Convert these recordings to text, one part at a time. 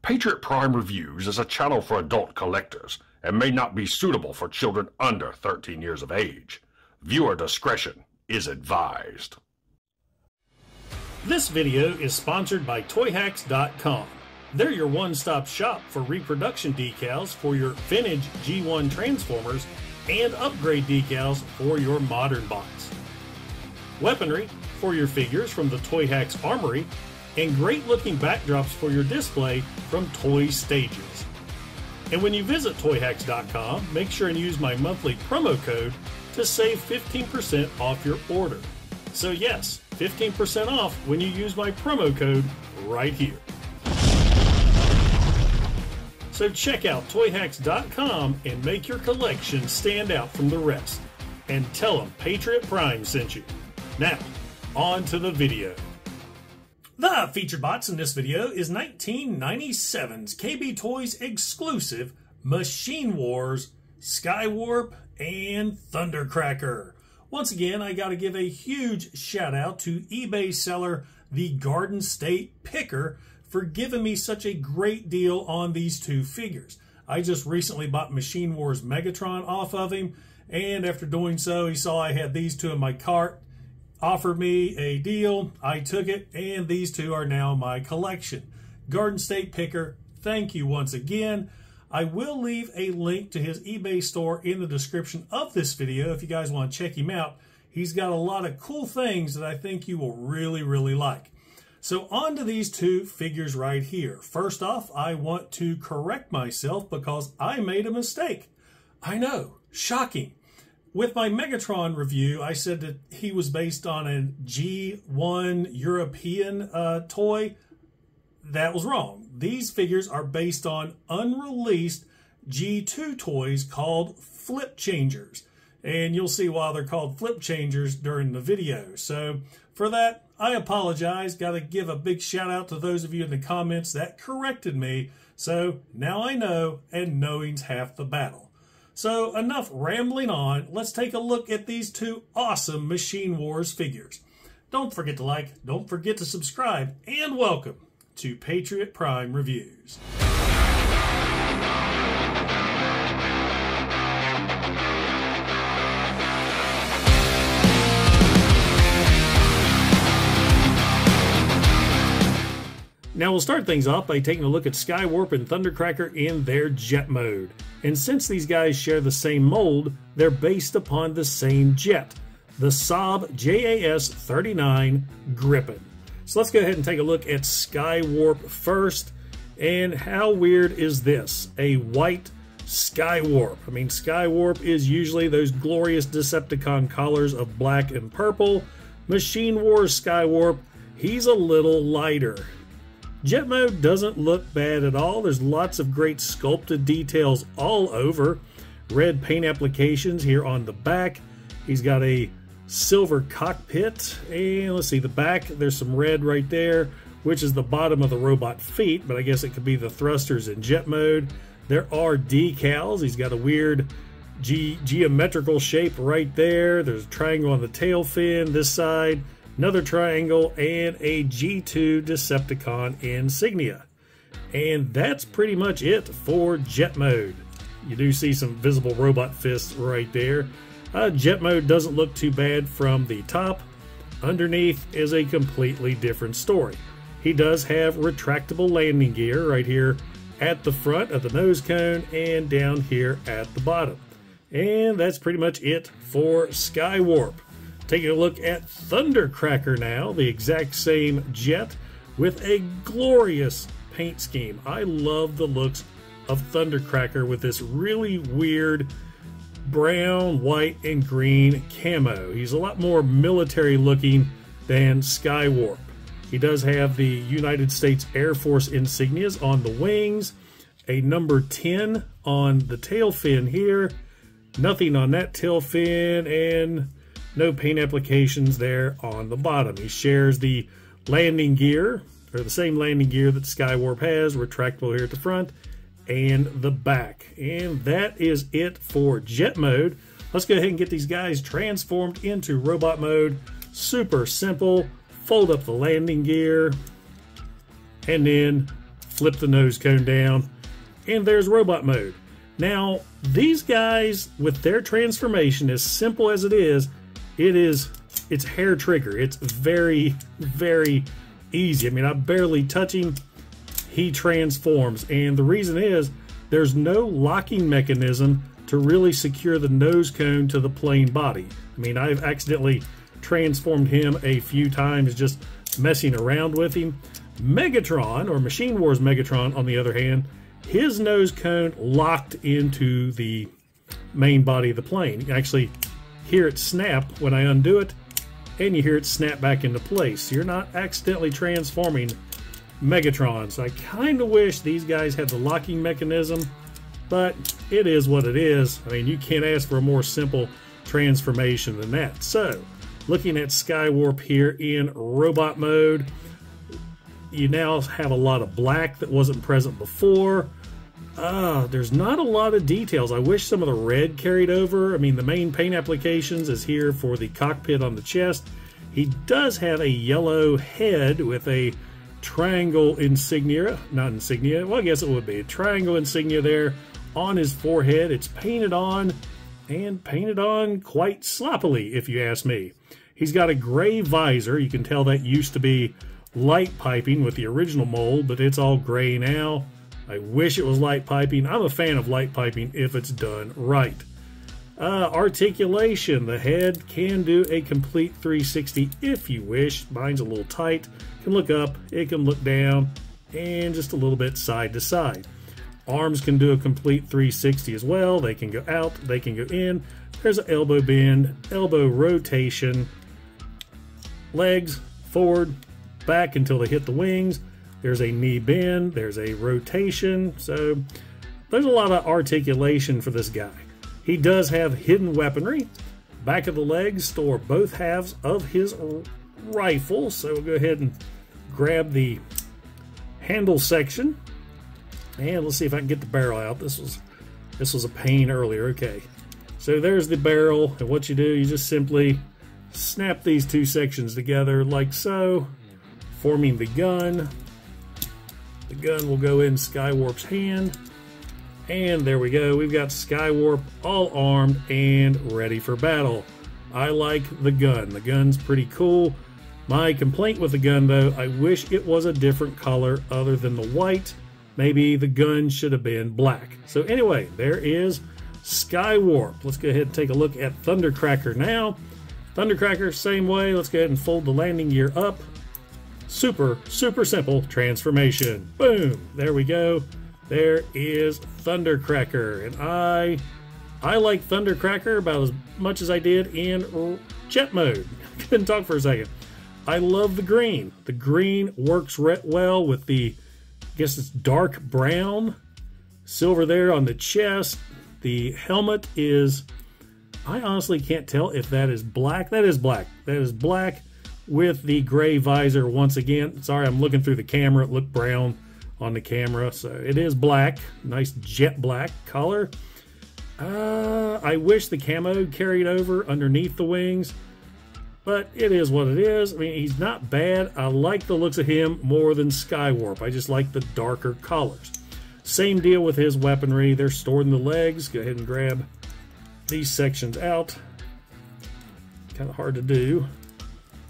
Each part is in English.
Patriot Prime Reviews is a channel for adult collectors and may not be suitable for children under 13 years of age. Viewer discretion is advised. This video is sponsored by Toyhax.com. They're your one-stop shop for reproduction decals for your vintage G1 Transformers and upgrade decals for your modern bots. Weaponry for your figures from the Toyhax Armory, and great-looking backdrops for your display from Toy Stages. And when you visit Toyhax.com, make sure and use my monthly promo code to save 15% off your order. So yes, 15% off when you use my promo code right here. So check out Toyhax.com and make your collection stand out from the rest. And tell them Patriot Prime sent you. Now, on to the video. The featured bots in this video is 1997's KB Toys exclusive Machine Wars, Skywarp, and Thundercracker. Once again, I got to give a huge shout out to eBay seller The Garden State Picker for giving me such a great deal on these two figures. I just recently bought Machine Wars Megatron off of him, and after doing so, he saw I had these two in my cart, offered me a deal, I took it, and these two are now my collection. Garden State Picker, thank you once again. I will leave a link to his eBay store in the description of this video if you guys want to check him out. He's got a lot of cool things that I think you will really, really like. So on to these two figures right here. First off, I want to correct myself because I made a mistake. I know, shocking. With my Megatron review, I said that he was based on a G1 European toy. That was wrong. These figures are based on unreleased G2 toys called Flip Changers. And you'll see why they're called Flip Changers during the video. So for that, I apologize. Got to give a big shout out to those of you in the comments that corrected me. So now I know, and knowing's half the battle. So enough rambling on, let's take a look at these two awesome Machine Wars figures. Don't forget to like, don't forget to subscribe, and welcome to Patriot Prime Reviews. Now we'll start things off by taking a look at Skywarp and Thundercracker in their jet mode. And since these guys share the same mold, they're based upon the same jet, the Saab JAS-39 Gripen. So let's go ahead and take a look at Skywarp first. And how weird is this? A white Skywarp. I mean, Skywarp is usually those glorious Decepticon colors of black and purple. Machine Wars Skywarp, he's a little lighter. Jet mode doesn't look bad at all. There's lots of great sculpted details all over. Red paint applications here on the back. He's got a silver cockpit. And let's see, the back, there's some red right there, which is the bottom of the robot feet, but I guess it could be the thrusters in jet mode. There are decals. He's got a weird geometrical shape right there. There's a triangle on the tail fin this side. Another triangle, and a G2 Decepticon insignia. And that's pretty much it for jet mode. You do see some visible robot fists right there. Jet mode doesn't look too bad from the top. Underneath is a completely different story. He does have retractable landing gear right here at the front of the nose cone and down here at the bottom. And that's pretty much it for Skywarp. Taking a look at Thundercracker now, the exact same jet with a glorious paint scheme. I love the looks of Thundercracker with this really weird brown, white, and green camo. He's a lot more military looking than Skywarp. He does have the United States Air Force insignias on the wings, a number 10 on the tail fin here, nothing on that tail fin, and no paint applications there on the bottom. He shares the landing gear, or the same landing gear that Skywarp has, retractable here at the front and the back. And that is it for jet mode. Let's go ahead and get these guys transformed into robot mode. Super simple. Fold up the landing gear and then flip the nose cone down, and there's robot mode. Now, these guys, with their transformation, as simple as it is, it's hair trigger. It's very, very easy. I mean, I barely touch him, he transforms. And the reason is, there's no locking mechanism to really secure the nose cone to the plain body. I mean, I've accidentally transformed him a few times just messing around with him. Megatron, or Machine Wars Megatron, on the other hand, his nose cone locked into the main body of the plane. You can actually hear it snap when I undo it, and you hear it snap back into place. So you're not accidentally transforming Megatron. So I kind of wish these guys had the locking mechanism, but it is what it is. I mean, you can't ask for a more simple transformation than that. So, looking at Skywarp here in robot mode, you now have a lot of black that wasn't present before. There's not a lot of details. I wish some of the red carried over. I mean, the main paint applications is here for the cockpit on the chest. He does have a yellow head with a triangle insignia. Not insignia, well, I guess it would be. A triangle insignia there on his forehead. It's painted on, and painted on quite sloppily, if you ask me. He's got a gray visor. You can tell that used to be light piping with the original mold, but it's all gray now. I wish it was light piping. I'm a fan of light piping if it's done right. Articulation. The head can do a complete 360 if you wish. Mine's a little tight. It can look up, it can look down, and just a little bit side to side. Arms can do a complete 360 as well. They can go out, they can go in. There's an elbow bend, elbow rotation. Legs forward, back until they hit the wings. There's a knee bend, there's a rotation. So there's a lot of articulation for this guy. He does have hidden weaponry. Back of the legs store both halves of his rifle. So we'll go ahead and grab the handle section. And let's see if I can get the barrel out. This was a pain earlier. Okay. So there's the barrel, and what you do, you just simply snap these two sections together like so, forming the gun. The gun will go in Skywarp's hand, and there we go. We've got Skywarp all armed and ready for battle. I like the gun. The gun's pretty cool. My complaint with the gun, though, I wish it was a different color other than the white. Maybe the gun should have been black. So anyway, there is Skywarp. Let's go ahead and take a look at Thundercracker now. Thundercracker, same way. Let's go ahead and fold the landing gear up. Super, super simple transformation. Boom. There we go. There is Thundercracker. And I like Thundercracker about as much as I did in jet mode. Couldn't talk for a second. I love the green. The green works well with the, I guess it's dark brown. Silver there on the chest. The helmet is, I honestly can't tell if that is black. That is black. That is black with the gray visor once again. Sorry, I'm looking through the camera. It looked brown on the camera. So it is black. Nice jet black color. I wish the camo carried over underneath the wings, but it is what it is. I mean, he's not bad. I like the looks of him more than Skywarp. I just like the darker colors. Same deal with his weaponry. They're stored in the legs. Go ahead and grab these sections out. Kind of hard to do,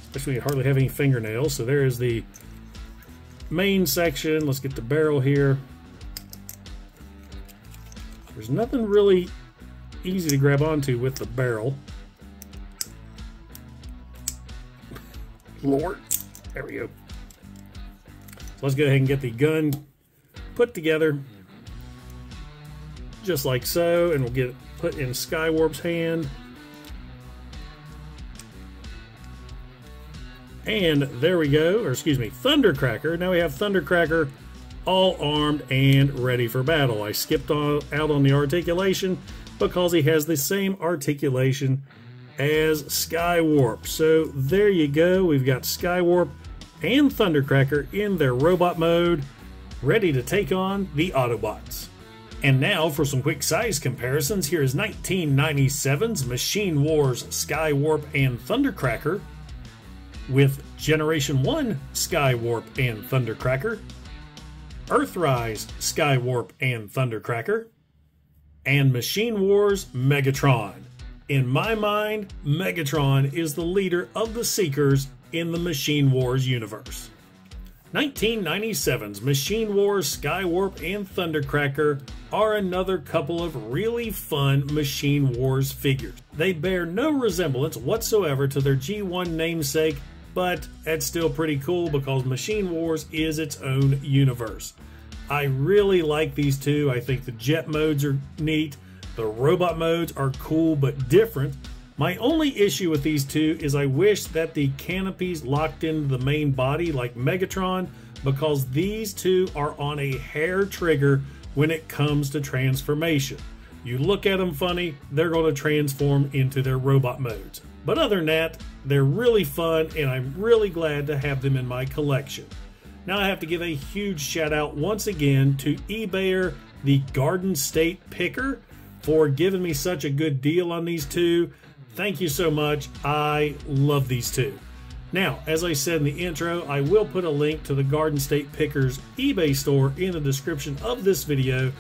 especially when you hardly have any fingernails. So there is the main section. Let's get the barrel here. There's nothing really easy to grab onto with the barrel. Lord, there we go. So let's go ahead and get the gun put together just like so, and we'll get it put in Skywarp's hand. And there we go, or excuse me, Thundercracker. Now we have Thundercracker all armed and ready for battle. I skipped out on the articulation because he has the same articulation as Skywarp. So there you go. We've got Skywarp and Thundercracker in their robot mode, ready to take on the Autobots. And now for some quick size comparisons. Here is 1997's Machine Wars Skywarp and Thundercracker with Generation 1 Skywarp and Thundercracker, Earthrise Skywarp and Thundercracker, and Machine Wars Megatron. In my mind, Megatron is the leader of the Seekers in the Machine Wars universe. 1997's Machine Wars Skywarp and Thundercracker are another couple of really fun Machine Wars figures. They bear no resemblance whatsoever to their G1 namesake, but it's still pretty cool because Machine Wars is its own universe. I really like these two. I think the jet modes are neat. The robot modes are cool but different. My only issue with these two is I wish that the canopies locked into the main body like Megatron, because these two are on a hair trigger when it comes to transformation. You look at them funny, they're going to transform into their robot modes. But other than that, they're really fun and I'm really glad to have them in my collection. Now I have to give a huge shout out once again to eBayer, the Garden State Picker, for giving me such a good deal on these two. Thank you so much. I love these two. Now, as I said in the intro, I will put a link to the Garden State Picker's eBay store in the description of this video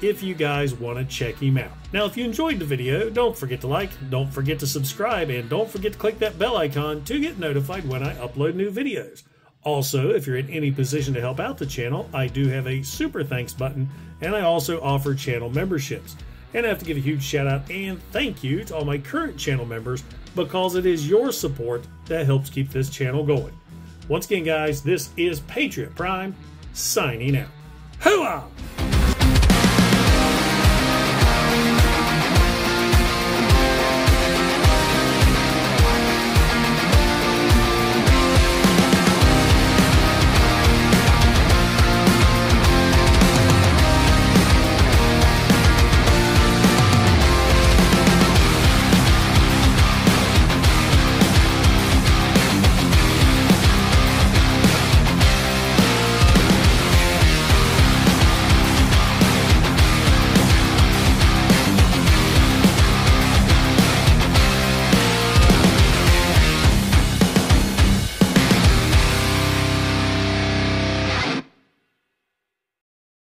if you guys want to check him out. Now, if you enjoyed the video, don't forget to like, don't forget to subscribe, and don't forget to click that bell icon to get notified when I upload new videos. Also, if you're in any position to help out the channel, I do have a super thanks button, and I also offer channel memberships. And I have to give a huge shout out and thank you to all my current channel members, because it is your support that helps keep this channel going. Once again, guys, this is Patriot Prime signing out. Hooah!